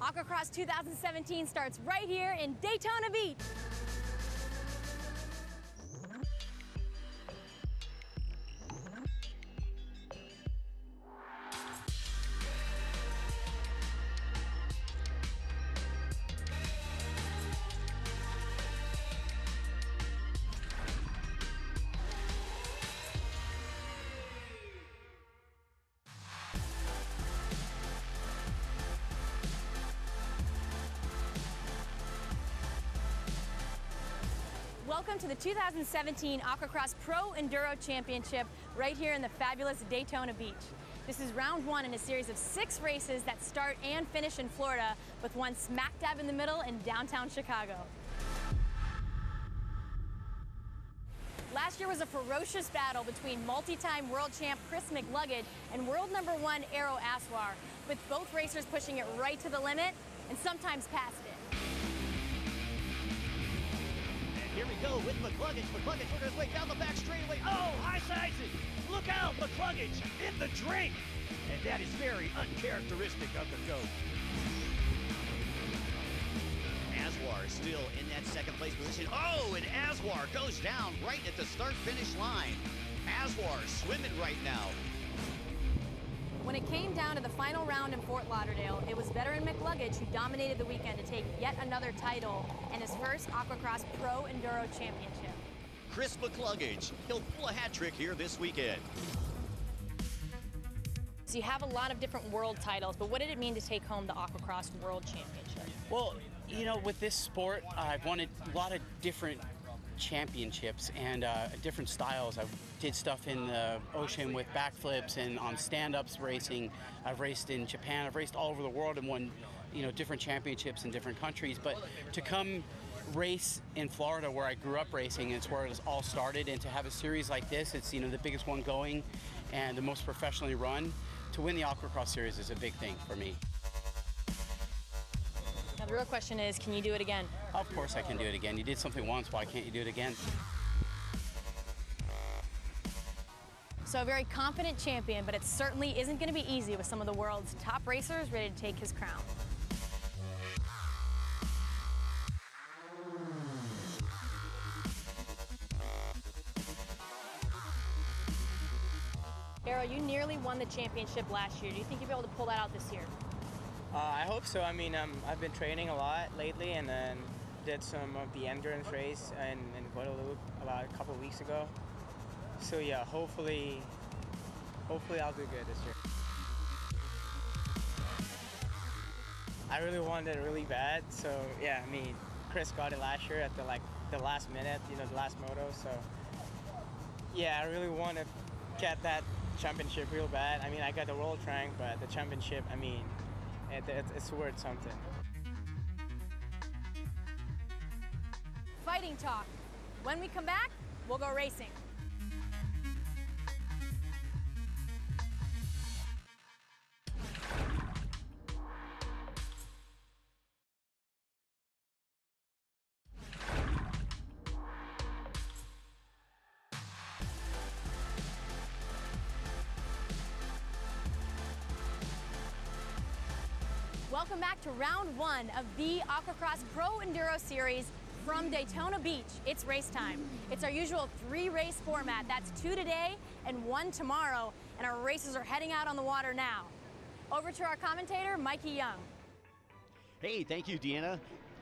AquaX 2017 starts right here in Daytona Beach. Welcome to the 2017 AquaX Pro Enduro Championship right here in the fabulous Daytona Beach. This is round one in a series of 6 races that start and finish in Florida, with one smack dab in the middle in downtown Chicago. Last year was a ferocious battle between multi-time world champ Chris McLuggage and world #1 Aero Aswar, with both racers pushing it right to the limit and sometimes past it. Here we go with McLuggage. McLuggage working his way down the back straightaway. Oh, high sizing. Look out, McLuggage in the drink. And that is very uncharacteristic of the GOAT. Aswar is still in that second place position. Oh, and Aswar goes down right at the start-finish line. Aswar swimming right now. When it came down to the final round in Fort Lauderdale, it was veteran McLuggage who dominated the weekend to take yet another title and his first AquaX Pro Enduro Championship. Chris McLuggage, he'll pull a hat trick here this weekend. So you have a lot of different world titles, but what did it mean to take home the AquaX World Championship? Well, you know, with this sport, I've won a lot of different championships and different styles. I did stuff in the ocean with backflips and on stand-ups racing. I've raced in Japan. I've raced all over the world and won, you know, different championships in different countries. But to come race in Florida, where I grew up racing, it's where it all started, and to have a series like this, it's, you know, the biggest one going and the most professionally run. To win the AquaX series is a big thing for me. Now the real question is, can you do it again? Of course I can do it again. You did something once, why can't you do it again? So a very confident champion, but it certainly isn't going to be easy with some of the world's top racers ready to take his crown. Aero, you nearly won the championship last year. Do you think you'll be able to pull that out this year? I hope so. I mean, I've been training a lot lately, and then did some of the endurance race in Guadalupe about a couple weeks ago. So yeah, hopefully I'll do good this year. I really wanted it really bad, so yeah, I mean, Chris got it last year at the last minute, you know, the last moto. So yeah, I really want to get that championship real bad. I mean, I got the world rank, but the championship, I mean, it's worth something. Fighting talk. When we come back, we'll go racing. Welcome back to round one of the AquaX Pro Enduro Series from Daytona Beach. It's race time. It's our usual 3-race format. That's 2 today and 1 tomorrow, and our racers are heading out on the water now. Over to our commentator, Mikey Young. Hey, thank you, Deanna.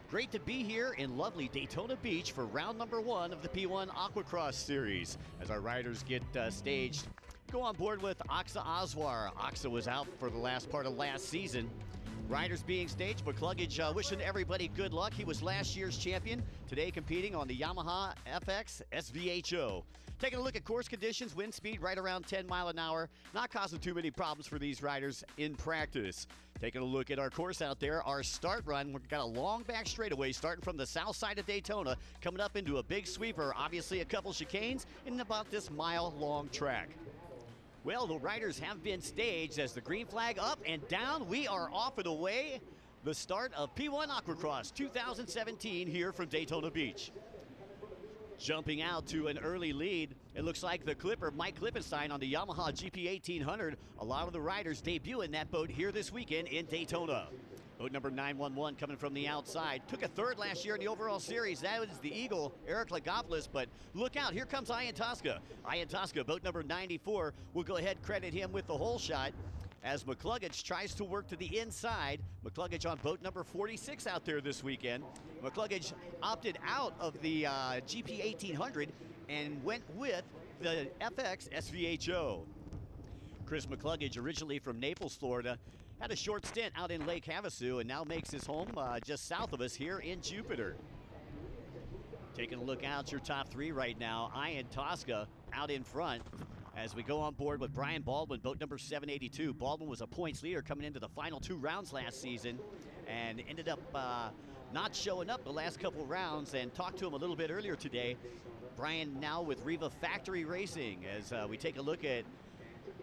Great to be here in lovely Daytona Beach for round #1 of the P1 AquaX Series. As our riders get staged, go on board with Aksa Aswar. Aksa was out for the last part of last season. Riders being staged, McLuggage wishing everybody good luck. He was last year's champion, today competing on the Yamaha FX SVHO. Taking a look at course conditions, wind speed right around 10 miles an hour, not causing too many problems for these riders in practice. Taking a look at our course out there, our start run, we've got a long back straightaway starting from the south side of Daytona, coming up into a big sweeper, obviously a couple chicanes, and about this mile-long track. Well, the riders have been staged as the green flag up and down. We are off and away. The start of P1 AquaX 2017 here from Daytona Beach. Jumping out to an early lead, it looks like the Clipper, Mike Klippenstein on the Yamaha GP 1800. A lot of the riders debuting that boat here this weekend in Daytona. Boat number 911 coming from the outside. Took a third last year in the overall series. That was the Eagle, Eric Lagopoulos. But look out, here comes Ian Tosca. Ian Tosca, boat number 94. We'll go ahead and credit him with the hole shot as McCluggage tries to work to the inside. McCluggage on boat number 46 out there this weekend. McCluggage opted out of the GP 1800 and went with the FX SVHO. Chris McCluggage, originally from Naples, Florida, had a short stint out in Lake Havasu and now makes his home just south of us here in Jupiter. Taking a look out your top three right now. Ian Tosca out in front as we go on board with Brian Baldwin, boat number 782. Baldwin was a points leader coming into the final 2 rounds last season and ended up not showing up the last couple rounds, and talked to him a little bit earlier today. Brian now with Riva Factory Racing as we take a look at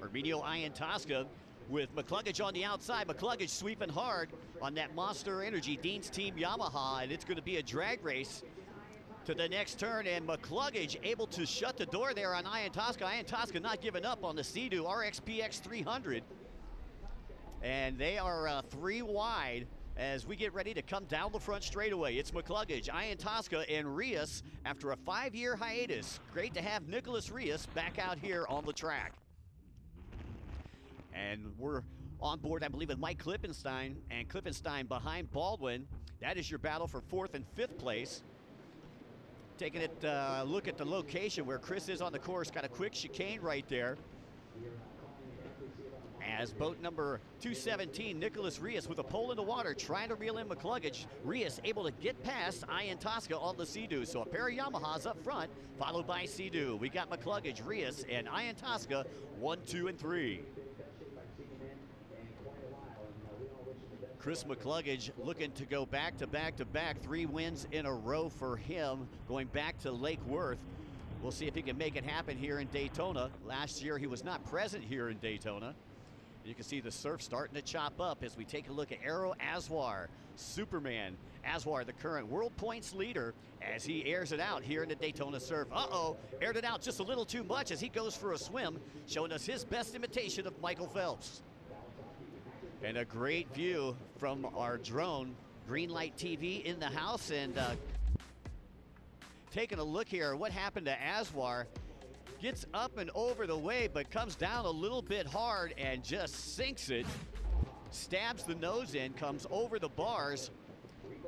Arminio Ian Tosca with McCluggage on the outside. McCluggage sweeping hard on that Monster Energy Dean's Team Yamaha, and it's going to be a drag race to the next turn, and McCluggage able to shut the door there on Ian Tosca. Ian Tosca not giving up on the Sea-Doo RXPX 300, and they are 3 wide as we get ready to come down the front straightaway. It's McCluggage, Ian Tosca, and Rios after a 5-year hiatus. Great to have Nicholas Rios back out here on the track. And we're on board, I believe, with Mike Klippenstein, and Klippenstein behind Baldwin. That is your battle for 4th and 5th place. Taking a look at the location where Chris is on the course. Got a quick chicane right there. As boat number 217, Nicholas Rios with a pole in the water, trying to reel in McCluggage. Rios able to get past Ian Tosca on the Sea-Doo. So a pair of Yamahas up front, followed by Sea-Doo. We got McCluggage, Rios, and Ian Tosca, 1, 2, and 3. Chris McCluggage looking to go back to back to back, 3 wins in a row for him, going back to Lake Worth. We'll see if he can make it happen here in Daytona. Last year he was not present here in Daytona. You can see the surf starting to chop up as we take a look at Aero Aswar, Superman. Aswar, the current world points leader, as he airs it out here in the Daytona surf. Aired it out just a little too much as he goes for a swim, showing us his best imitation of Michael Phelps. And a great view from our drone, Greenlight TV in the house, and taking a look here, what happened to Aswar. Gets up and over the wave, but comes down a little bit hard and just sinks it. Stabs the nose in, comes over the bars,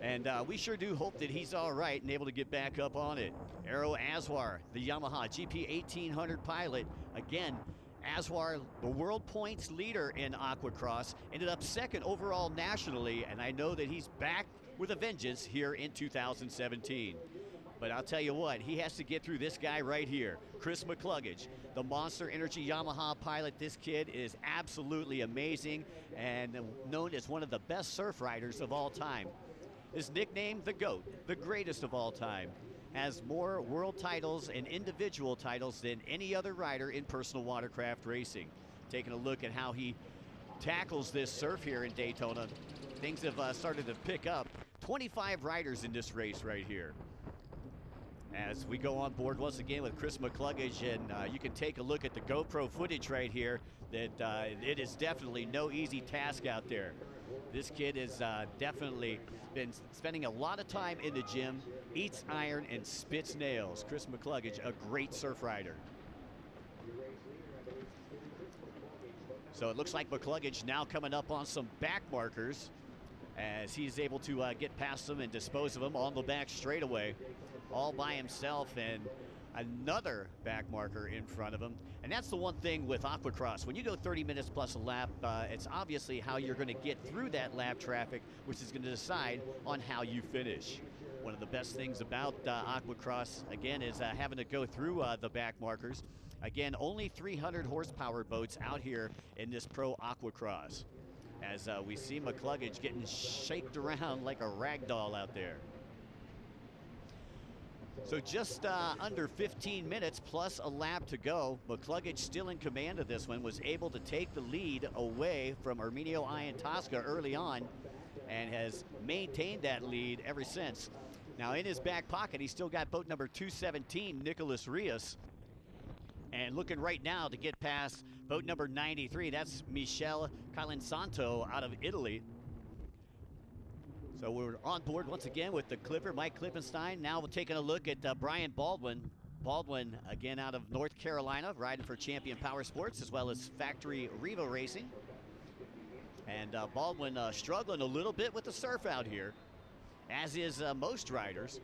and we sure do hope that he's all right and able to get back up on it. Aero Aswar, the Yamaha GP 1800 pilot, again, Aswar, the world points leader in Aquacross, ended up 2nd overall nationally, and I know that he's back with a vengeance here in 2017. But I'll tell you what, he has to get through this guy right here, Chris McCluggage, the Monster Energy Yamaha pilot. This kid is absolutely amazing and known as one of the best surf riders of all time. His nickname, the GOAT, the greatest of all time. Has more world titles and individual titles than any other rider in personal watercraft racing. Taking a look at how he tackles this surf here in Daytona, things have started to pick up. 25 riders in this race right here. As we go on board once again with Chris McCluggage, and you can take a look at the GoPro footage right here, that it is definitely no easy task out there. This kid has definitely been spending a lot of time in the gym, eats iron and spits nails. Chris McCluggage, a great surf rider. So it looks like McCluggage now coming up on some back markers as he's able to get past them and dispose of them on the back straightaway, all by himself, and another back marker in front of him. And that's the one thing with Aquacross. When you go 30 minutes plus a lap, it's obviously how you're going to get through that lap traffic, which is going to decide on how you finish. One of the best things about Aquacross, again, is having to go through the back markers. Again, only 300 horsepower boats out here in this Pro Aquacross, as we see McCluggage getting shaked around like a rag doll out there. So just under 15 minutes plus a lap to go. McCluggage still in command of this one, was able to take the lead away from Arminio Ian Tosca early on and has maintained that lead ever since. Now in his back pocket, he's still got boat number 217, Nicholas Rios. And looking right now to get past boat number 93, that's Michele Calansanto out of Italy. So we're on board once again with the Clipper, Mike Klippenstein. Now we're taking a look at Brian Baldwin. Baldwin, again, out of North Carolina, riding for Champion Power Sports as well as Factory Revo Racing. And Baldwin struggling a little bit with the surf out here, as is most riders.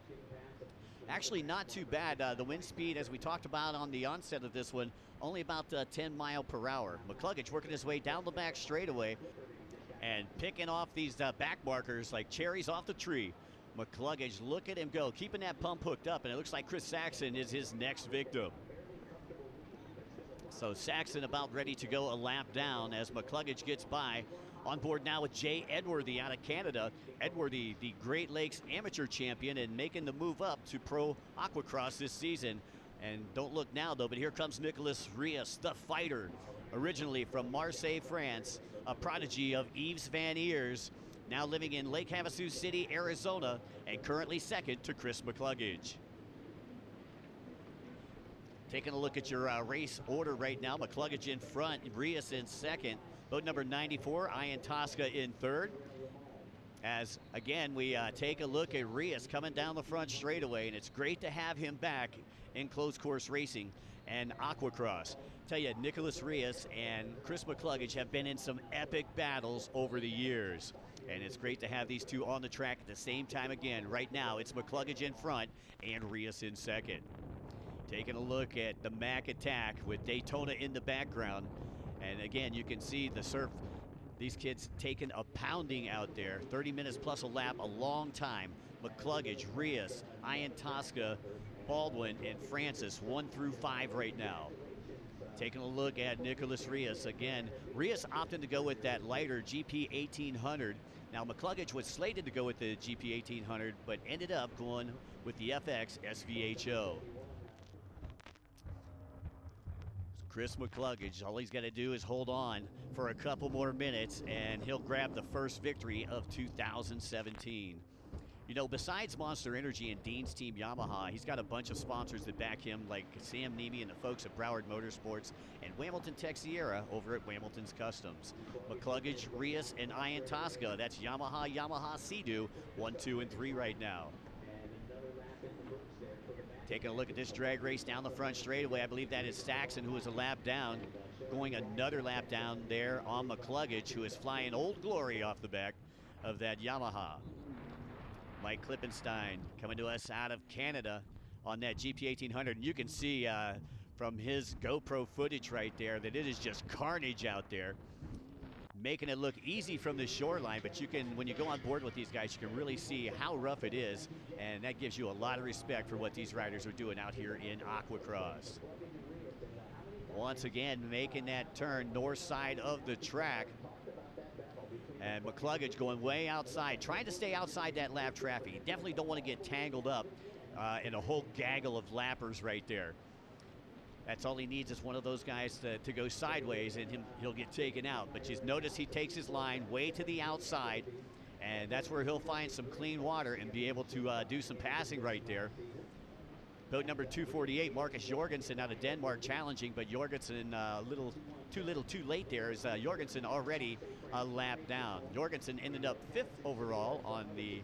Actually not too bad. The wind speed, as we talked about on the onset of this one, only about 10 mile per hour. McCluggage working his way down the back straightaway and picking off these back markers like cherries off the tree. McCluggage, look at him go, keeping that pump hooked up, and it looks like Chris Saxon is his next victim. So Saxon about ready to go a lap down as McCluggage gets by. On board now with Jay Edworthy out of Canada. Edworthy, the Great Lakes Amateur Champion, and making the move up to Pro Aquacross this season. And don't look now, though, but here comes Nicolas Rios, the fighter, originally from Marseille, France, a prodigy of Yves Van Eers, now living in Lake Havasu City, Arizona, and currently second to Chris McCluggage. Taking a look at your race order right now, McCluggage in front, Rios in second. Boat number 94, Ian Tosca in third. As, again, we take a look at Rios coming down the front straightaway, and it's great to have him back in closed course racing and aquacross. Tell you, Nicolas Rios and Chris McCluggage have been in some epic battles over the years. And it's great to have these two on the track at the same time again. Right now, it's McCluggage in front and Rios in second. Taking a look at the Mac Attack with Daytona in the background. And again, you can see the surf. These kids taking a pounding out there. 30 minutes plus a lap, a long time. McCluggage, Rios, Ian Tosca, Baldwin, and Francis, 1 through 5 right now. Taking a look at Nicolas Rios. Again, Rios opted to go with that lighter GP 1800. Now, McCluggage was slated to go with the GP 1800, but ended up going with the FX SVHO. Chris McCluggage, all he's got to do is hold on for a couple more minutes, and he'll grab the first victory of 2017. You know, besides Monster Energy and Dean's Team Yamaha, he's got a bunch of sponsors that back him, like Sam Nemi and the folks at Broward Motorsports, and Hamilton Texiera over at Hamilton's Customs. McCluggage, Rios, and Ian Tosca, that's Yamaha Sea-Doo, 1, 2, and 3 right now. Taking a look at this drag race down the front straightaway, I believe that is Saxon, who is a lap down, going another lap down there on McCluggage, who is flying Old Glory off the back of that Yamaha. Mike Klippenstein coming to us out of Canada on that GP 1800. And you can see from his GoPro footage right there that it is just carnage out there, making it look easy from the shoreline, but you can, when you go on board with these guys, you can really see how rough it is, and that gives you a lot of respect for what these riders are doing out here in aquacross. Once again, making that turn north side of the track, and McCluggage going way outside, trying to stay outside that lap traffic. You definitely don't want to get tangled up in a whole gaggle of lappers right there. That's all he needs is one of those guys to go sideways, and he'll get taken out. But you notice he takes his line way to the outside, and that's where he'll find some clean water and be able to do some passing right there. Boat number 248, Marcus Jorgensen out of Denmark, challenging, but Jorgensen too little too late there, as Jorgensen already a lap down. Jorgensen ended up 5th overall on the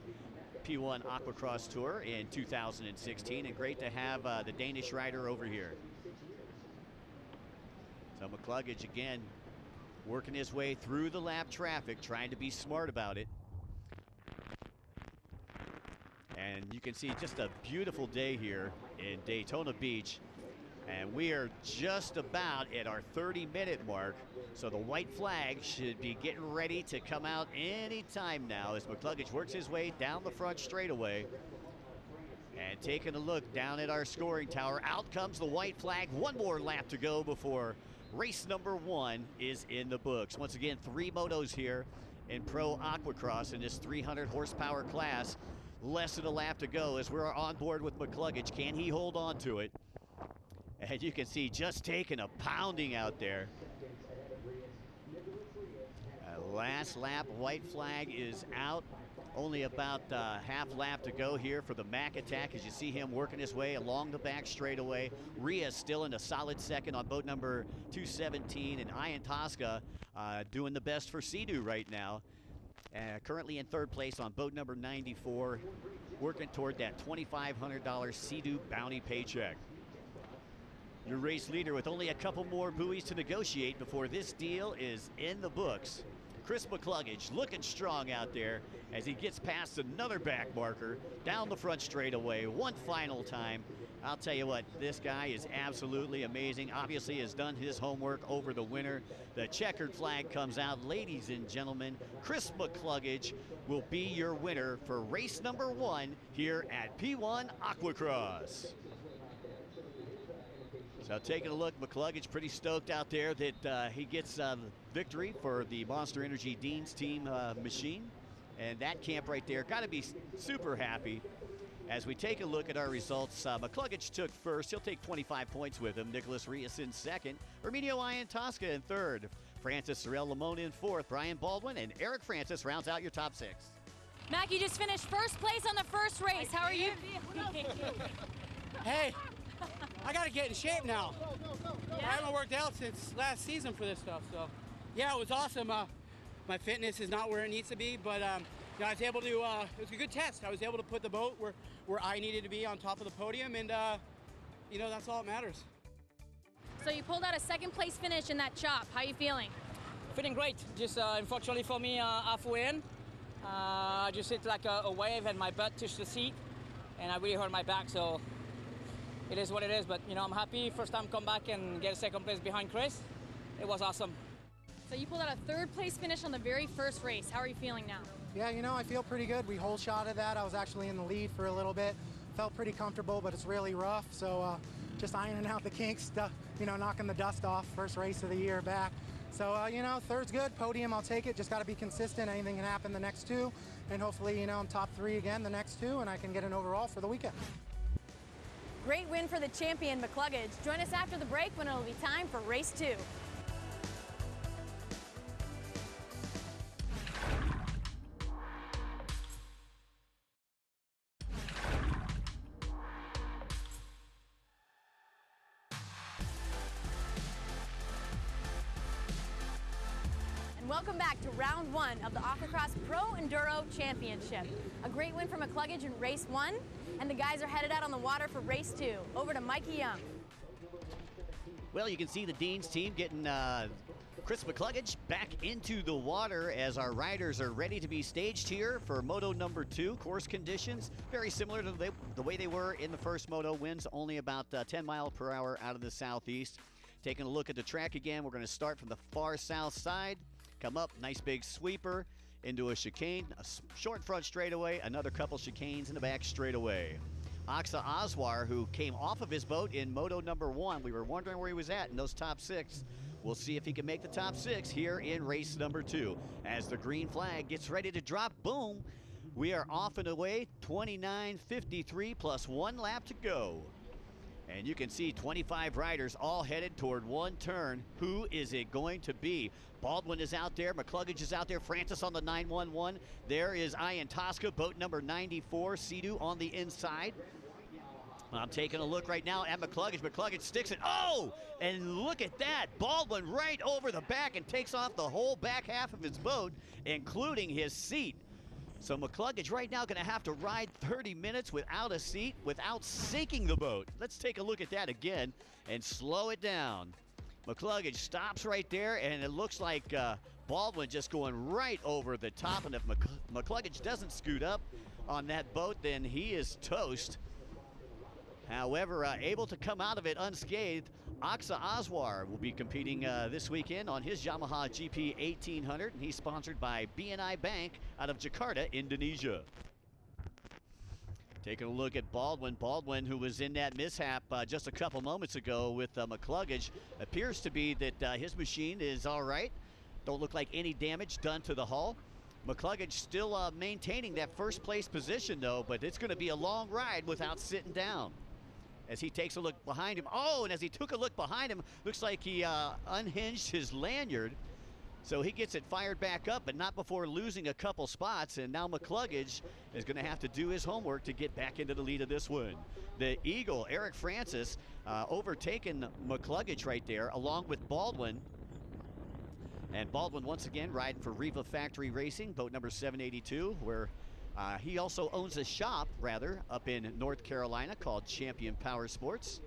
P1 Aquacross Tour in 2016, and great to have the Danish rider over here. So McCluggage again working his way through the lap traffic, trying to be smart about it. And you can see just a beautiful day here in Daytona Beach. And we are just about at our 30-minute mark. So the white flag should be getting ready to come out any time now as McCluggage works his way down the front straightaway. And taking a look down at our scoring tower, out comes the white flag. One more lap to go before race number 1 is in the books. Once again, 3 motos here in Pro Aquacross in this 300 horsepower class. Less than a lap to go as we're on board with McCluggage. Can he hold on to it? And you can see just taking a pounding out there. Last lap, white flag is out. Only about half lap to go here for the Mac Attack as you see him working his way along the back straightaway. Rios still in a solid second on boat number 217, and Ian Tosca doing the best for Sea-Doo right now. Currently in third place on boat number 94, working toward that $2,500 Sea-Doo bounty paycheck. Your race leader with only a couple more buoys to negotiate before this deal is in the books. Chris McCluggage looking strong out there as he gets past another back marker down the front straightaway one final time. I'll tell you what, this guy is absolutely amazing. Obviously has done his homework over the winter. The checkered flag comes out. Ladies and gentlemen, Chris McCluggage will be your winner for race number 1 here at P1 Aquacross. So taking a look, McCluggage pretty stoked out there that he gets victory for the Monster Energy Dean's Team machine. And that camp right there, got to be super happy. As we take a look at our results, McCluggage took first. He'll take 25 points with him. Nicholas Rios in second. Herminio Ian-Tosca in third. Francis Sorrell-Lamone in fourth. Brian Baldwin and Eric Francis rounds out your top 6. Mac, you just finished first place on the first race. How are you? Hey, I got to get in shape now. Yeah? I haven't worked out since last season for this stuff, so yeah, it was awesome. My fitness is not where it needs to be, but you know, I was able to, it was a good test. I was able to put the boat where I needed to be on top of the podium, and you know, that's all that matters. So you pulled out a second place finish in that chop. How are you feeling? Feeling great. Just unfortunately for me, halfway in, I just hit like a wave and my butt touched the seat, and I really hurt my back. So it is what it is. But you know, I'm happy. First time come back and get a second place behind Chris. It was awesome. So you pulled out a third place finish on the very first race. How are you feeling now? Yeah, you know, I feel pretty good. We whole shotted that. I was actually in the lead for a little bit. Felt pretty comfortable, but it's really rough. So just ironing out the kinks, you know, knocking the dust off. First race of the year back. So, you know, third's good. Podium, I'll take it. Just got to be consistent. Anything can happen the next 2. And hopefully, you know, I'm top 3 again the next 2, and I can get an overall for the weekend. Great win for the champion, McCluggage. Join us after the break when it'll be time for race 2. Welcome back to round 1 of the Aquacross Pro Enduro Championship. A great win for McCluggage in race 1, and the guys are headed out on the water for race 2. Over to Mikey Young. Well, you can see the Dean's team getting Chris McCluggage back into the water as our riders are ready to be staged here for Moto number 2. Course conditions very similar to the way they were in the first Moto. Winds only about 10 miles per hour out of the southeast. Taking a look at the track again, we're going to start from the far south side. Come up, nice big sweeper into a chicane, a short front straightaway, another couple chicanes in the back straightaway. Aksa Aswar, who came off of his boat in Moto number 1, we were wondering where he was at in those top 6. We'll see if he can make the top 6 here in race number 2. As the green flag gets ready to drop, boom, we are off and away, 29:53 plus 1 lap to go. And you can see 25 riders all headed toward one turn. Who is it going to be? Baldwin is out there. McCluggage is out there. Francis on the 911. There is Ian-Tosca, boat number 94. Sea-Doo on the inside. I'm taking a look right now at McCluggage. McCluggage sticks it. Oh! And look at that. Baldwin right over the back and takes off the whole back half of his boat, including his seat. So McCluggage right now going to have to ride 30 minutes without a seat, without sinking the boat. Let's take a look at that again and slow it down. McCluggage stops right there, and it looks like Baldwin just going right over the top. And if McCluggage doesn't scoot up on that boat, then he is toast. However, able to come out of it unscathed, Aksa Aswar will be competing this weekend on his Yamaha GP 1800, and he's sponsored by BNI Bank out of Jakarta, Indonesia. Taking a look at Baldwin. Baldwin, who was in that mishap just a couple moments ago with McCluggage, appears to be that his machine is all right. Don't look like any damage done to the hull. McCluggage still maintaining that first place position, though, but it's going to be a long ride without sitting down. As he takes a look behind him. Oh, and as he took a look behind him, looks like he unhinged his lanyard. So he gets it fired back up, but not before losing a couple spots. And now McCluggage is going to have to do his homework to get back into the lead of this one. The Eagle, Eric Francis, overtaken McCluggage right there, along with Baldwin. And Baldwin once again riding for Riva Factory Racing, boat number 782, where he also owns a shop, rather, up in North Carolina called Champion Power Sports,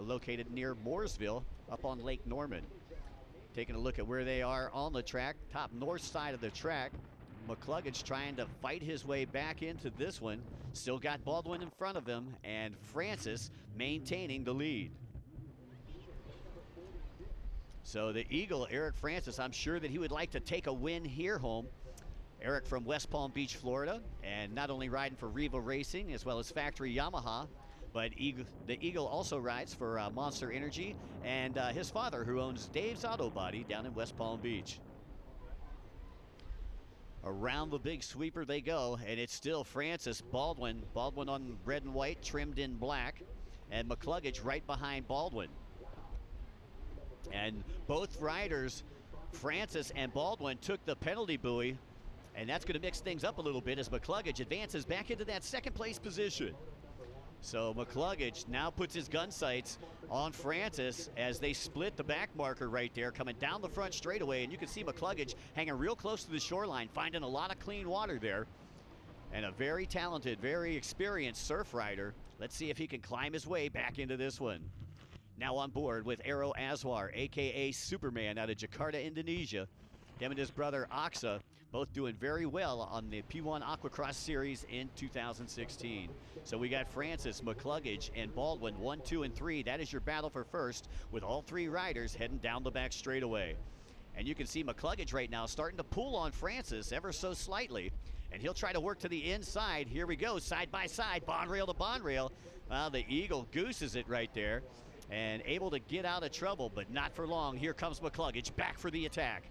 located near Mooresville up on Lake Norman. Taking a look at where they are on the track, top north side of the track. McCluggage trying to fight his way back into this one. Still got Baldwin in front of him, and Francis maintaining the lead. So the Eagle, Eric Francis, I'm sure that he would like to take a win here home. Eric from West Palm Beach, Florida, and not only riding for Riva Racing as well as Factory Yamaha, but the Eagle also rides for Monster Energy and his father, who owns Dave's Auto Body down in West Palm Beach. Around the big sweeper they go, and it's still Francis, Baldwin on red and white, trimmed in black, and McCluggage right behind Baldwin. And both riders, Francis and Baldwin, took the penalty buoy, and that's going to mix things up a little bit as McCluggage advances back into that second place position. So McCluggage now puts his gun sights on Francis as they split the back marker right there, coming down the front straightaway, and you can see McCluggage hanging real close to the shoreline, finding a lot of clean water there. And a very talented, very experienced surf rider. Let's see if he can climb his way back into this one. Now on board with Aero Aswar, aka Superman, out of Jakarta, Indonesia. Him and his brother Aksa both doing very well on the P1 Aquacross Series in 2016. So we got Francis, McCluggage, and Baldwin, 1, 2, and 3. That is your battle for first, with all three riders heading down the back straightaway. And you can see McCluggage right now starting to pull on Francis ever so slightly, and he'll try to work to the inside. Here we go, side by side, bond rail to bond rail. Well, the Eagle gooses it right there, and able to get out of trouble, but not for long. Here comes McCluggage back for the attack.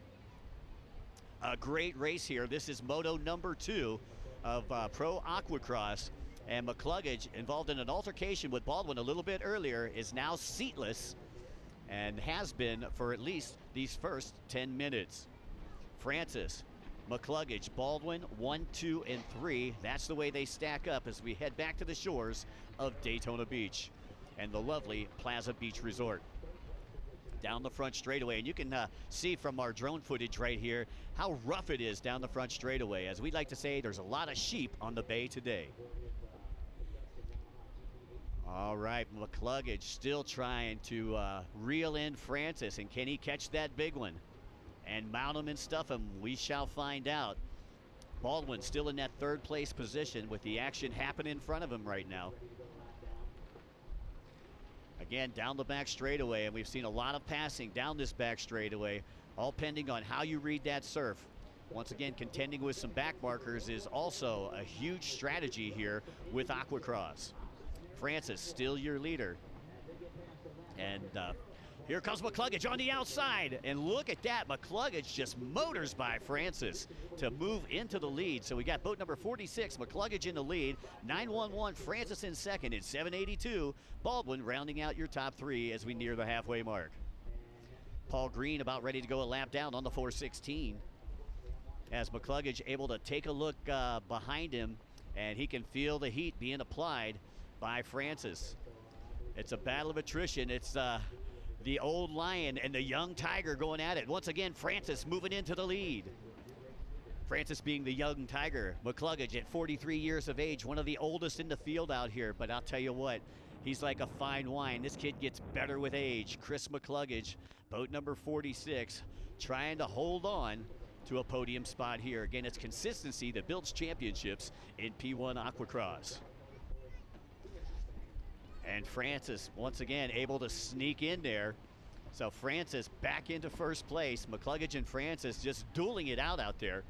A great race here. This is moto number 2 of Pro Aquacross, and McCluggage, involved in an altercation with Baldwin a little bit earlier, is now seatless and has been for at least these first 10 minutes. Francis, McCluggage, Baldwin, 1, 2, and 3. That's the way they stack up as we head back to the shores of Daytona Beach and the lovely Plaza Beach Resort. Down the front straightaway, and you can see from our drone footage right here how rough it is down the front straightaway. As we like to say, there's a lot of sheep on the bay today. All right, McCluggage still trying to reel in Francis, and can he catch that big one and mount him and stuff him? We shall find out. Baldwin still in that third place position with the action happening in front of him right now. Again, down the back straightaway, and we've seen a lot of passing down this back straightaway, all pending on how you read that surf. Once again, contending with some back markers is also a huge strategy here with Aquacross. Francis, still your leader. And here comes McCluggage on the outside, and look at that. McCluggage just motors by Francis to move into the lead. So we got boat number 46, McCluggage in the lead, 911, Francis in second at 782, Baldwin rounding out your top 3 as we near the halfway mark. Paul Green about ready to go a lap down on the 416 as McCluggage able to take a look behind him, and he can feel the heat being applied by Francis. It's a battle of attrition. It's the old lion and the young tiger going at it. Once again, Francis moving into the lead. Francis being the young tiger. McCluggage at 43 years of age, one of the oldest in the field out here. But I'll tell you what, he's like a fine wine. This kid gets better with age. Chris McCluggage, boat number 46, trying to hold on to a podium spot here. Again, it's consistency that builds championships in P1 Aquacross. And Francis, once again, able to sneak in there. So Francis back into first place. McCluggage and Francis just dueling it out there.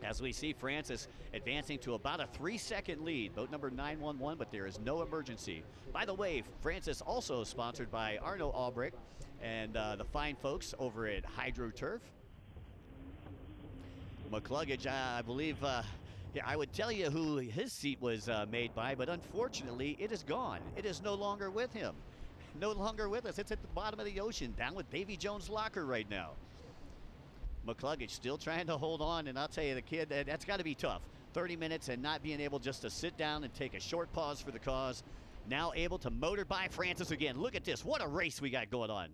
As we see Francis advancing to about a 3-second lead. Boat number 911, but there is no emergency. By the way, Francis also sponsored by Arno Albrecht and the fine folks over at Hydro Turf. McCluggage, I believe, yeah, I would tell you who his seat was made by, but unfortunately it is gone. It is no longer with him. No longer with us. It's at the bottom of the ocean, down with Davy Jones' locker right now. McCluggage still trying to hold on, and I'll tell you, the kid, that's got to be tough. 30 minutes and not being able just to sit down and take a short pause for the cause. Now able to motor by Francis again. Look at this. What a race we got going on.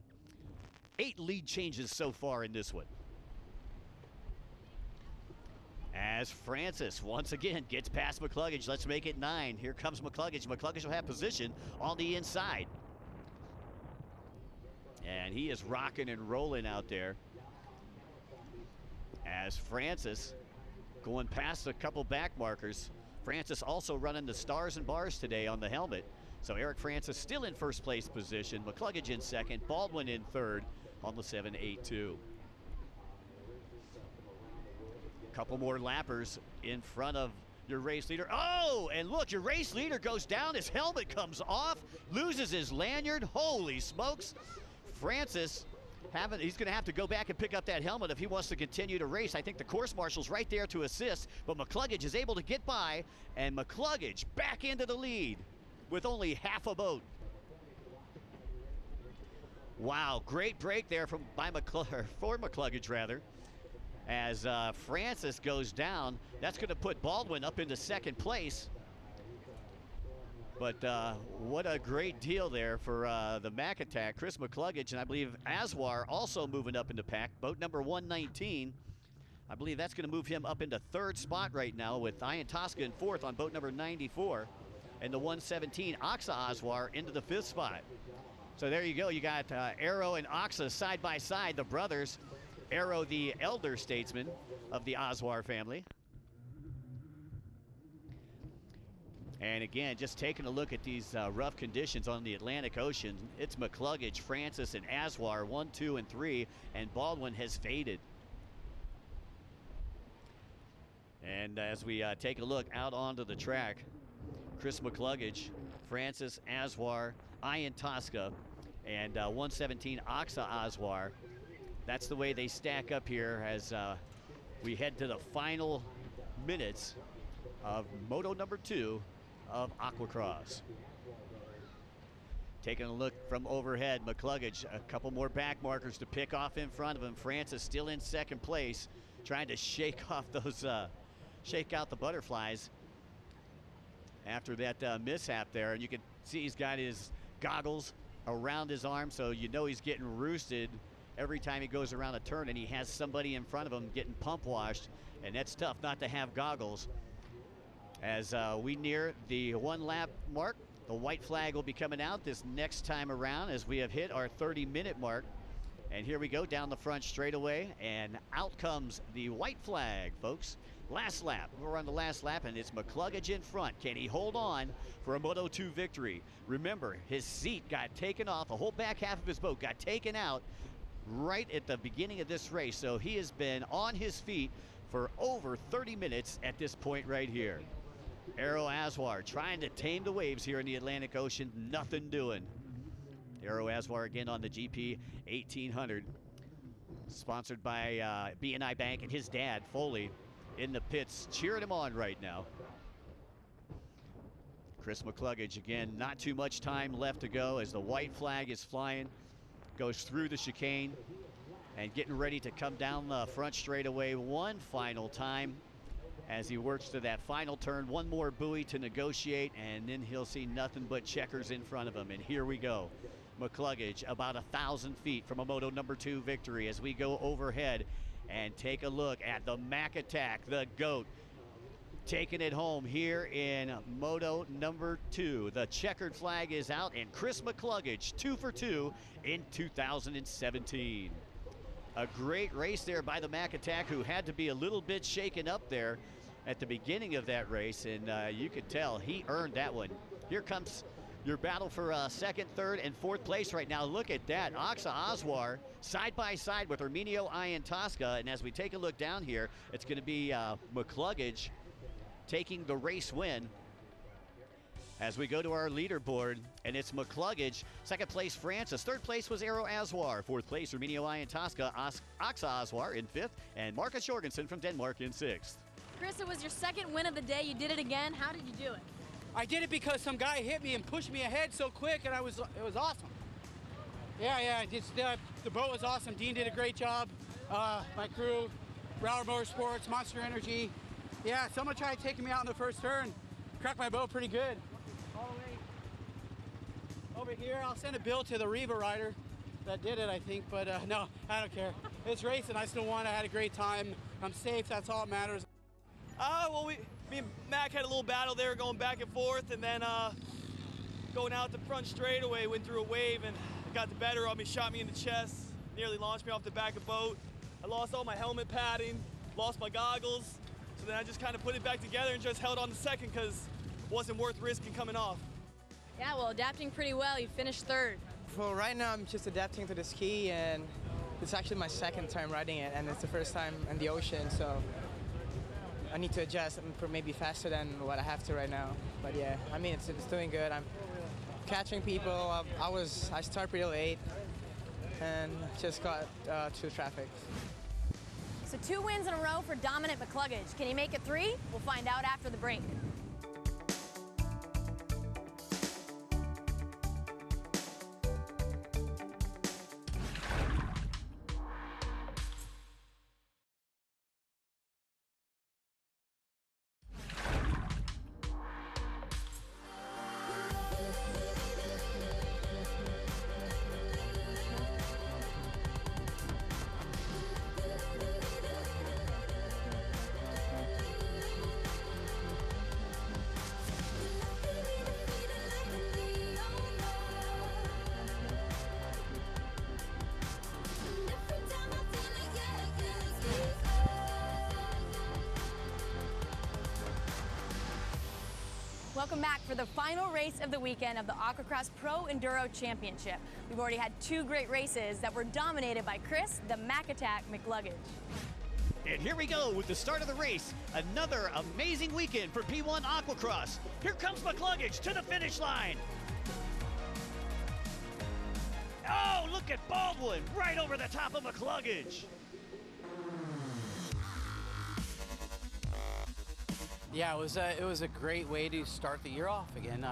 8 lead changes so far in this one. As Francis once again gets past McCluggage, let's make it 9. Here comes McCluggage. McCluggage will have position on the inside. And he is rocking and rolling out there. As Francis going past a couple back markers. Francis also running the stars and bars today on the helmet. So Eric Francis still in first place position. McCluggage in second. Baldwin in third on the 7.82. Couple more lappers in front of your race leader. Oh, and look, your race leader goes down. His helmet comes off, loses his lanyard. Holy smokes. Francis, he's going to have to go back and pick up that helmet if he wants to continue to race. I think the course marshal's right there to assist, but McCluggage is able to get by, and McCluggage back into the lead with only half a boat. Wow, great break there for McCluggage rather. As Francis goes down, that's going to put Baldwin up into second place. But what a great deal there for the Mac Attack. Chris McCluggage, and I believe Aswar also moving up into pack. Boat number 119. I believe that's going to move him up into third spot right now with Ian Tosca in fourth on boat number 94. And the 117, Oxa Aswar, into the fifth spot. So there you go. You got Arrow and Oxa side by side, the brothers. Arrow, the elder statesman of the Aswar family. And again, just taking a look at these rough conditions on the Atlantic Ocean, it's McCluggage, Francis, and Aswar, 1, 2, and 3, and Baldwin has faded. And as we take a look out onto the track, Chris McCluggage, Francis Aswar, Ian Tosca, and 117 Oxa Aswar. That's the way they stack up here as we head to the final minutes of Moto number 2 of Aquacross. Taking a look from overhead, McCluggage, a couple more back markers to pick off in front of him. Francis still in second place, trying to shake off those, shake out the butterflies after that mishap there. And you can see he's got his goggles around his arm, so you know he's getting roosted every time he goes around a turn, and he has somebody in front of him getting pump washed, and that's tough not to have goggles. As we near the 1 lap mark, the white flag will be coming out this next time around as we have hit our 30-minute mark. And here we go down the front straightaway, and out comes the white flag, folks. Last lap, we're on the last lap, and it's McCluggage in front. Can he hold on for a Moto 2 victory? Remember, his seat got taken off, the whole back half of his boat got taken out right at the beginning of this race, so he has been on his feet for over 30 minutes at this point right here. Arrow Aswar trying to tame the waves here in the Atlantic Ocean, nothing doing. Arrow Aswar again on the GP 1800, sponsored by B&I Bank, and his dad Foley in the pits cheering him on right now. Chris McCluggage again, not too much time left to go as the white flag is flying, goes through the chicane and getting ready to come down the front straightaway one final time as he works to that final turn. One more buoy to negotiate, and then he'll see nothing but checkers in front of him. And here we go. McCluggage about 1,000 feet from a Moto number 2 victory as we go overhead and take a look at the Mac Attack, the GOAT, taking it home here in Moto number 2. The checkered flag is out, and Chris McCluggage 2 for 2 in 2017. A great race there by the Mac Attack, who had to be a little bit shaken up there at the beginning of that race, and you could tell he earned that one. Here comes your battle for second, third, and fourth place right now. Look at that. Oxa Aswar side by side with Arminio Ian Tosca, and as we take a look down here, it's going to be McCluggage taking the race win as we go to our leaderboard, and it's McCluggage. Second place, Francis. Third place was Arrow Aswar. Fourth place, Arminio Ian Tosca. Oxa Aswar in fifth, and Marcus Jorgensen from Denmark in sixth. Chris, it was your second win of the day. You did it again. How did you do it? I did it because some guy hit me and pushed me ahead so quick, and it was awesome. Yeah, just the boat was awesome. Dean did a great job. My crew, Rauer Motorsports, Monster Energy. Yeah, someone tried taking me out in the first turn. Cracked my boat pretty good. All the way over here, I'll send a bill to the Riva rider. that did it, I think, but no, I don't care. It's racing. I still won. I had a great time. I'm safe. That's all that matters. Well, me and Mac had a little battle there going back and forth, and then going out the front straightaway, went through a wave, and it got the better of me, shot me in the chest, nearly launched me off the back of the boat. I lost all my helmet padding, lost my goggles, so then I just kind of put it back together and just held on to second because it wasn't worth risking coming off. Yeah, well, adapting pretty well. You finished third. Well, right now I'm just adapting to the ski, and it's actually my second time riding it, and it's the first time in the ocean, so I need to adjust and maybe faster than what I have to right now. But yeah, I mean, it's doing good. I'm catching people. I started pretty late and just got through traffic. So 2 wins in a row for Dominic McCluggage. Can he make it 3? We'll find out after the break. Welcome back for the final race of the weekend of the AquaX Pro Enduro Championship. We've already had 2 great races that were dominated by Chris, the Mac Attack McCluggage. And here we go with the start of the race. Another amazing weekend for P1 AquaX. Here comes McCluggage to the finish line. Oh, look at Baldwin right over the top of McCluggage. Yeah, it was a great way to start the year off again.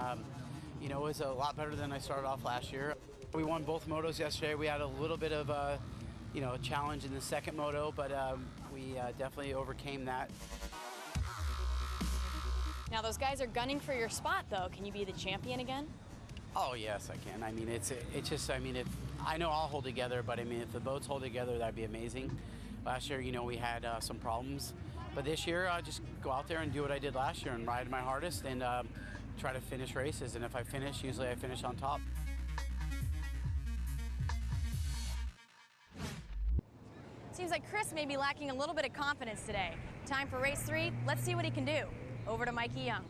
You know, it was a lot better than I started off last year. We won both motos yesterday. We had a little bit of a, you know, a challenge in the second moto, but we definitely overcame that. Now those guys are gunning for your spot, though. Can you be the champion again? Oh yes, I can. I mean, it's just, I mean, if I know I'll hold together, but I mean, if the boats hold together, that'd be amazing. Last year, you know, we had some problems. But this year, I just go out there and do what I did last year and ride my hardest and try to finish races. And if I finish, usually I finish on top. Seems like Chris may be lacking a little bit of confidence today. Time for race 3. Let's see what he can do. Over to Mikey Young.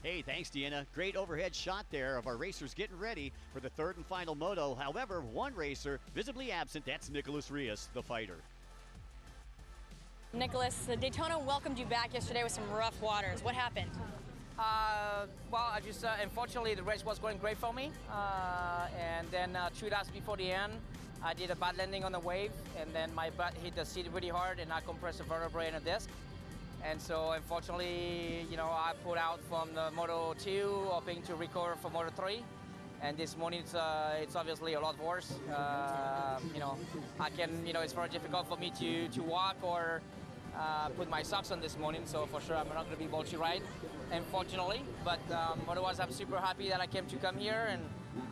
Hey, thanks, Deanna. Great overhead shot there of our racers getting ready for the 3rd and final moto. However, one racer visibly absent. That's Nicholas Rios, the fighter. Nicholas, the Daytona welcomed you back yesterday with some rough waters. What happened? Well, I just unfortunately the race was going great for me, and then 2 laps before the end, I did a bad landing on the wave, and then my butt hit the seat really hard, and I compressed a vertebrae and a disc. And so, unfortunately, you know, I pulled out from the Moto 2, hoping to recover for Moto 3. And this morning, it's obviously a lot worse. You know, it's very difficult for me to walk or put my socks on this morning, so for sure I'm not going to be able to ride, unfortunately. But otherwise, I'm super happy that I came to come here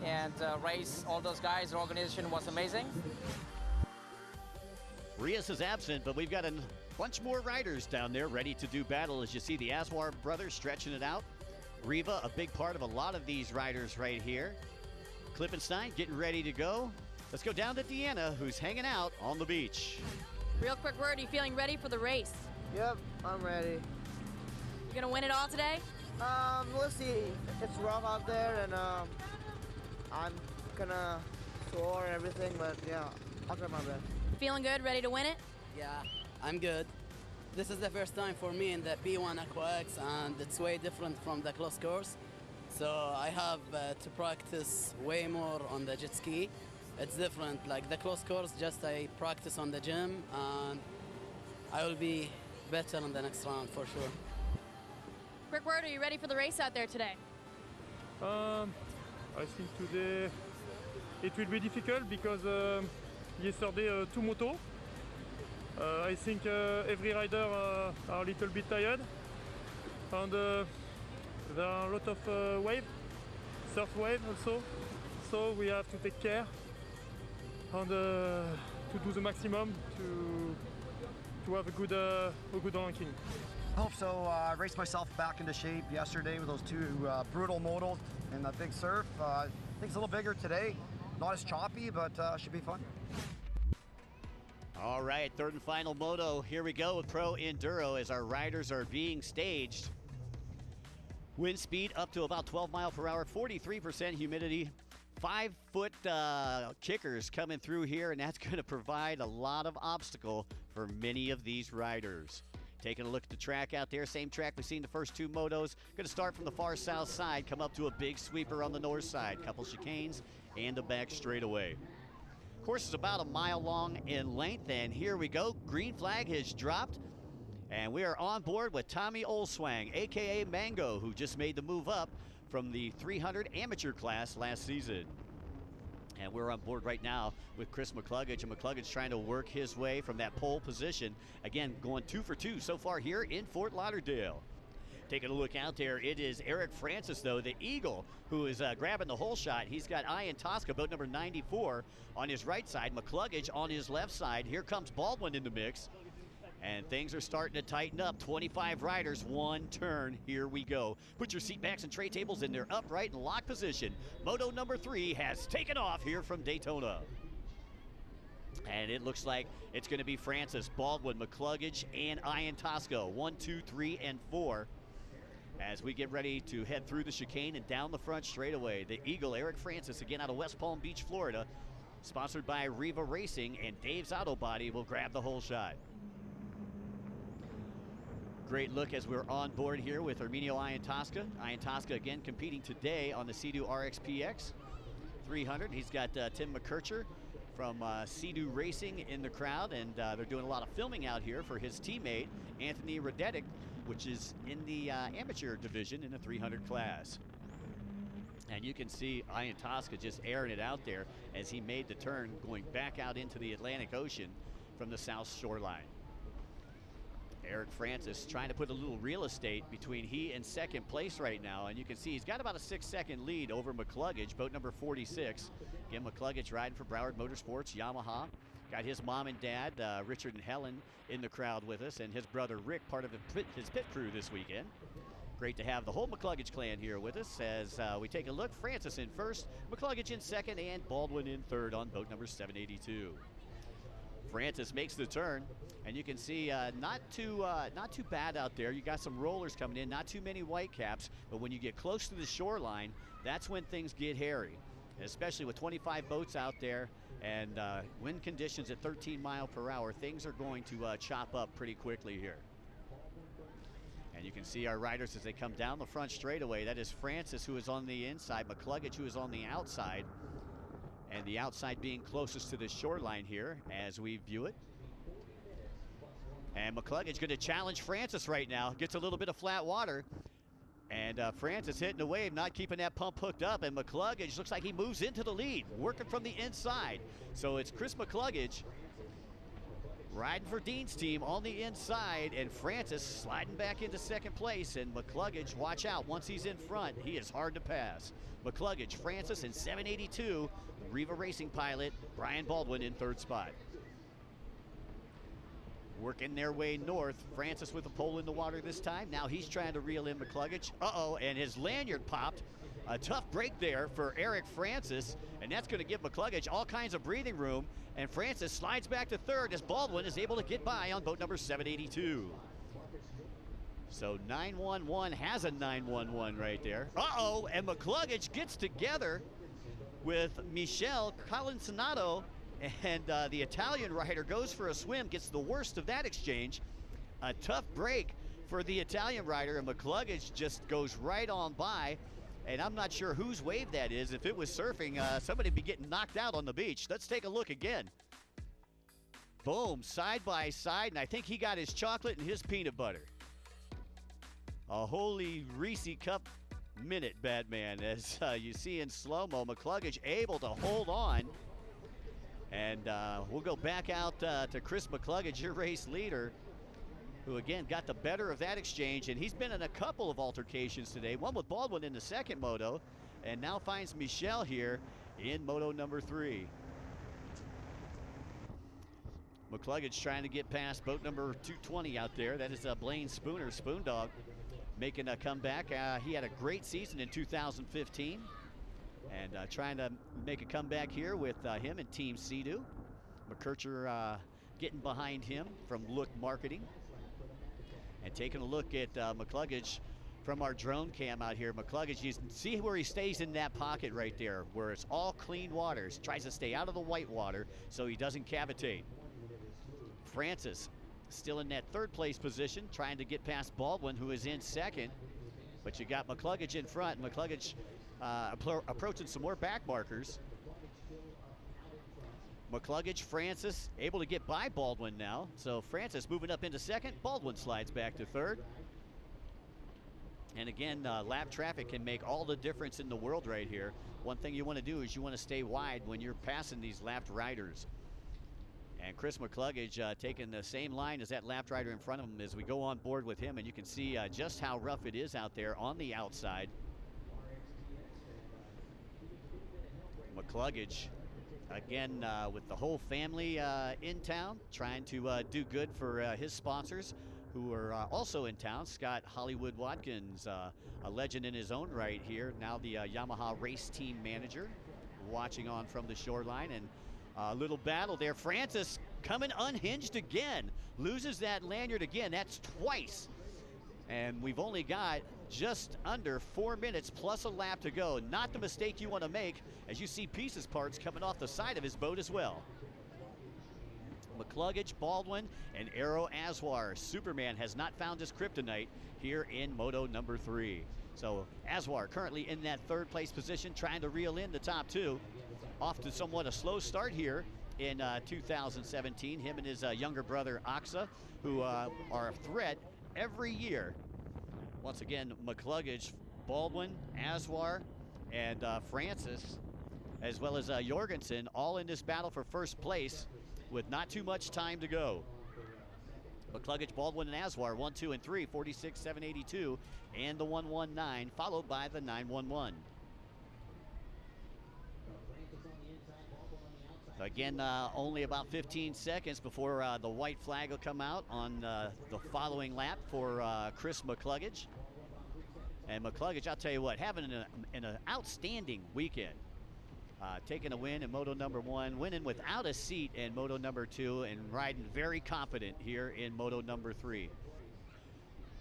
and race all those guys. The organization was amazing. Rios is absent, but we've got a bunch more riders down there ready to do battle. As you see the Aswar brothers stretching it out. Riva, a big part of a lot of these riders right here. Klippenstein getting ready to go. Let's go down to Deanna, who's hanging out on the beach. Real quick word, are you feeling ready for the race? Yep, I'm ready. You gonna win it all today? We'll see. It's rough out there, and I'm gonna sore and everything, but yeah, I'll try my best. Feeling good, ready to win it? Yeah, I'm good. This is the first time for me in the P1 AquaX, and it's way different from the close course. So I have to practice way more on the jet ski. It's different, like the close course, just I practice on the gym, and I will be better in the next round for sure. Quick word, are you ready for the race out there today? I think today it will be difficult because yesterday 2 motos. I think every rider are a little bit tired, and there are a lot of wave, surf wave also, so we have to take care. and to do the maximum to have a good ranking. Hope so. I raced myself back into shape yesterday with those two brutal motos and the big surf. I think it's a little bigger today. Not as choppy, but should be fun. All right, third and final moto. Here we go with Pro Enduro as our riders are being staged. Wind speed up to about 12 miles per hour, 43% humidity. 5-foot kickers coming through here, and that's going to provide a lot of obstacle for many of these riders. Taking a look at the track out there, same track we've seen the first two motos. Going to start from the far south side, come up to a big sweeper on the north side, couple chicanes, and a back straightaway. Course is about a mile long in length, and here we go. Green flag has dropped, and we are on board with Tommy Olswang, aka Mango, who just made the move up from the 300 amateur class last season. And we're on board right now with Chris McCluggage, and McCluggage trying to work his way from that pole position. Again, going 2 for 2 so far here in Fort Lauderdale. Taking a look out there, it is Eric Francis, though, the Eagle, who is grabbing the whole shot. He's got Ian Tosca, boat number 94, on his right side, McCluggage on his left side. Here comes Baldwin in the mix, and things are starting to tighten up. 25 riders, one turn. Here we go. Put your seat backs and tray tables in their upright and lock position. Moto number 3 has taken off here from Daytona. And it looks like it's going to be Francis, Baldwin, McCluggage, and Ian Tosca. 1, 2, 3, and 4. As we get ready to head through the chicane and down the front straightaway. The Eagle, Eric Francis, again out of West Palm Beach, Florida, sponsored by Riva Racing, and Dave's Auto Body will grab the whole shot. Great look as we're on board here with Arminio Ian Tosca. Ian Tosca again competing today on the Sea-Doo RXPX 300. He's got Tim McKercher from Sea-Doo Racing in the crowd, and they're doing a lot of filming out here for his teammate, Anthony Radetic, which is in the amateur division in the 300 class. And you can see Ian Tosca just airing it out there as he made the turn going back out into the Atlantic Ocean from the south shoreline. Eric Francis trying to put a little real estate between he and second place right now, and you can see he's got about a 6-second lead over McCluggage, boat number 46. Again, McCluggage riding for Broward Motorsports, Yamaha. Got his mom and dad, Richard and Helen, in the crowd with us, and his brother Rick, part of his pit crew this weekend. Great to have the whole McCluggage clan here with us as we take a look. Francis in first, McCluggage in second, and Baldwin in third on boat number 782. Francis makes the turn, and you can see not too bad out there. You got some rollers coming in, not too many white caps, but when you get close to the shoreline, that's when things get hairy, especially with 25 boats out there and wind conditions at 13 miles per hour. Things are going to chop up pretty quickly here. And you can see our riders as they come down the front straightaway. That is Francis, who is on the inside, McCluggage, who is on the outside, and the outside being closest to the shoreline here as we view it. And McCluggage going to challenge Francis right now. Gets a little bit of flat water. And Francis hitting the wave, not keeping that pump hooked up. And McCluggage looks like he moves into the lead, working from the inside. So it's Chris McCluggage riding for Dean's team on the inside, and Francis sliding back into second place. And McCluggage, watch out, once he's in front, he is hard to pass. McCluggage, Francis in 782, Riva Racing pilot Brian Baldwin in third spot. Working their way north. Francis with a pole in the water this time. Now he's trying to reel in McCluggage. Uh-oh, and his lanyard popped. A tough break there for Eric Francis, and that's going to give McCluggage all kinds of breathing room. And Francis slides back to third as Baldwin is able to get by on boat number 782. So 911 has a 911 right there. Uh-oh, and McCluggage gets together with Michele Colansinato, and the Italian rider goes for a swim, gets the worst of that exchange. A tough break for the Italian rider, and McCluggage just goes right on by. And I'm not sure whose wave that is. If it was surfing, somebody would be getting knocked out on the beach. Let's take a look again. Boom, side by side, and I think he got his chocolate and his peanut butter. A holy Reese Cup minute, Batman, as you see in slow-mo. McCluggage able to hold on. And we'll go back out to Chris McCluggage, your race leader, who again got the better of that exchange, and he's been in a couple of altercations today, one with Baldwin in the second moto, and now finds Michele here in moto number 3. McCluggage trying to get past boat number 220 out there. That is Blaine Spooner, Spoondog, making a comeback. He had a great season in 2015 and trying to make a comeback here with him and Team Sea-Doo. McKercher getting behind him from Look Marketing. And taking a look at McCluggage from our drone cam out here. McCluggage, you see where he stays in that pocket right there, where it's all clean waters. Tries to stay out of the white water so he doesn't cavitate. Francis still in that third place position, trying to get past Baldwin, who is in second. But you got McCluggage in front. McCluggage approaching some more back markers. McCluggage, Francis, able to get by Baldwin now. So Francis moving up into second. Baldwin slides back to third. And again, lap traffic can make all the difference in the world right here. One thing you want to do is you want to stay wide when you're passing these lapped riders. And Chris McCluggage taking the same line as that lapped rider in front of him as we go on board with him. And you can see just how rough it is out there on the outside. McCluggage, again, with the whole family in town, trying to do good for his sponsors who are also in town. Scott Hollywood Watkins, a legend in his own right here, now the Yamaha race team manager, watching on from the shoreline. And a little battle there. Francis coming unhinged again, loses that lanyard again. That's twice. And we've only got just under 4 minutes plus a lap to go. Not the mistake you want to make as you see pieces parts coming off the side of his boat as well. McCluggage, Baldwin, and Aero Aswar. Superman has not found his kryptonite here in Moto number 3. So Aswar currently in that third place position, trying to reel in the top two. Off to somewhat a slow start here in 2017. Him and his younger brother Aksa, who are a threat every year. Once again, McCluggage, Baldwin, Aswar, and Francis, as well as Jorgensen, all in this battle for first place with not too much time to go. McCluggage, Baldwin, and Aswar, 1, 2, and 3, 46, 782, and the 119, followed by the 911. Again, only about 15 seconds before the white flag will come out on the following lap for Chris McCluggage. And McCluggage, I'll tell you what, having an outstanding weekend. Taking a win in Moto number 1, winning without a seat in Moto number 2, and riding very confident here in Moto number 3.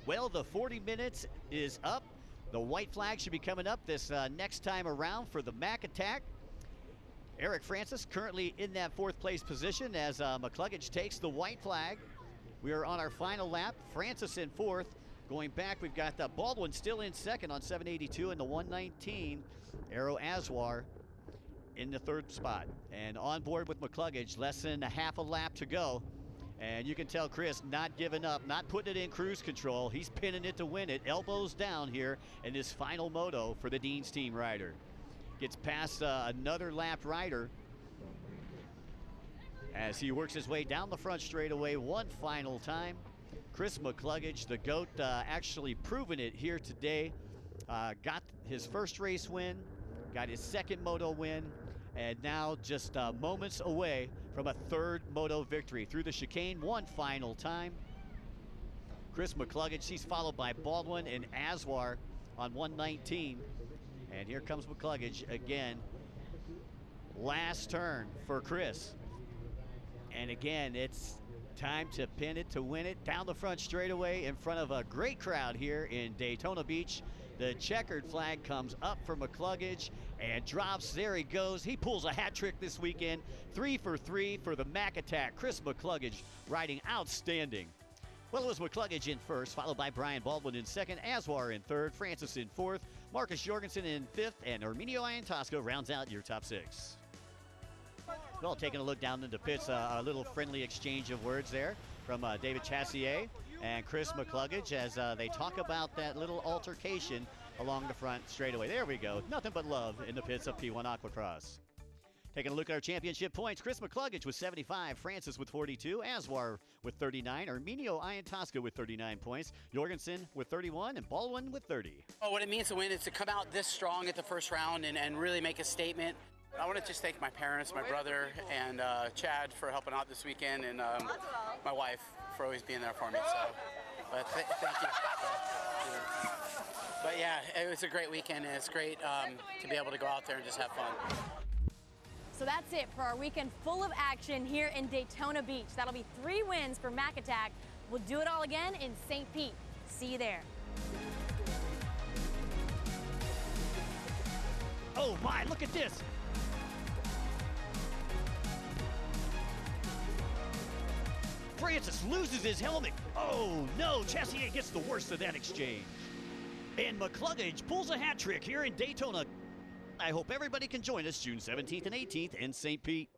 Well, the 40 minutes is up. The white flag should be coming up this next time around for the Mac Attack. Eric Francis currently in that fourth place position as McCluggage takes the white flag. We are on our final lap. Francis in fourth. Going back, we've got Baldwin still in second on 782 and the 119. Aero Aswar in the third spot. And on board with McCluggage, less than a half a lap to go. And you can tell Chris not giving up, not putting it in cruise control. He's pinning it to win it, elbows down here in this final moto for the Dean's Team rider. Gets past another lapped rider as he works his way down the front straightaway one final time. Chris McCluggage, the GOAT, actually proven it here today. Got his first race win, got his second moto win, and now just moments away from a third moto victory through the chicane one final time. Chris McCluggage, he's followed by Baldwin and Aswar on 119. And here comes McCluggage again. Last turn for Chris. And again, it's time to pin it to win it. Down the front straightaway in front of a great crowd here in Daytona Beach. The checkered flag comes up for McCluggage and drops. There he goes. He pulls a hat trick this weekend. 3 for 3 for the Mac Attack. Chris McCluggage riding outstanding. Well, it was McCluggage in first, followed by Brian Baldwin in second, Aswar in third, Francis in fourth, Marcus Jorgensen in fifth, and Arminio Iantosco rounds out your top 6. Well, taking a look down into pits, a little friendly exchange of words there from David Chassier and Chris McCluggage as they talk about that little altercation along the front straightaway. There we go. Nothing but love in the pits of P1 Aquacross. Taking a look at our championship points, Chris McCluggage with 75, Francis with 42, Aswar with 39, Arminio Iantosco with 39 points, Jorgensen with 31, and Baldwin with 30. Oh, what it means to win is to come out this strong at the first round and really make a statement. I want to just thank my parents, my brother, and Chad for helping out this weekend, and my wife for always being there for me. So, but thank you. But yeah, it was a great weekend, and it's great to be able to go out there and just have fun. So that's it for our weekend full of action here in Daytona Beach. That'll be 3 wins for Mac Attack. We'll do it all again in St. Pete. See you there. Oh my, look at this. Francis loses his helmet. Oh no, Chessier gets the worst of that exchange. And McCluggage pulls a hat trick here in Daytona. I hope everybody can join us June 17th and 18th in St. Pete.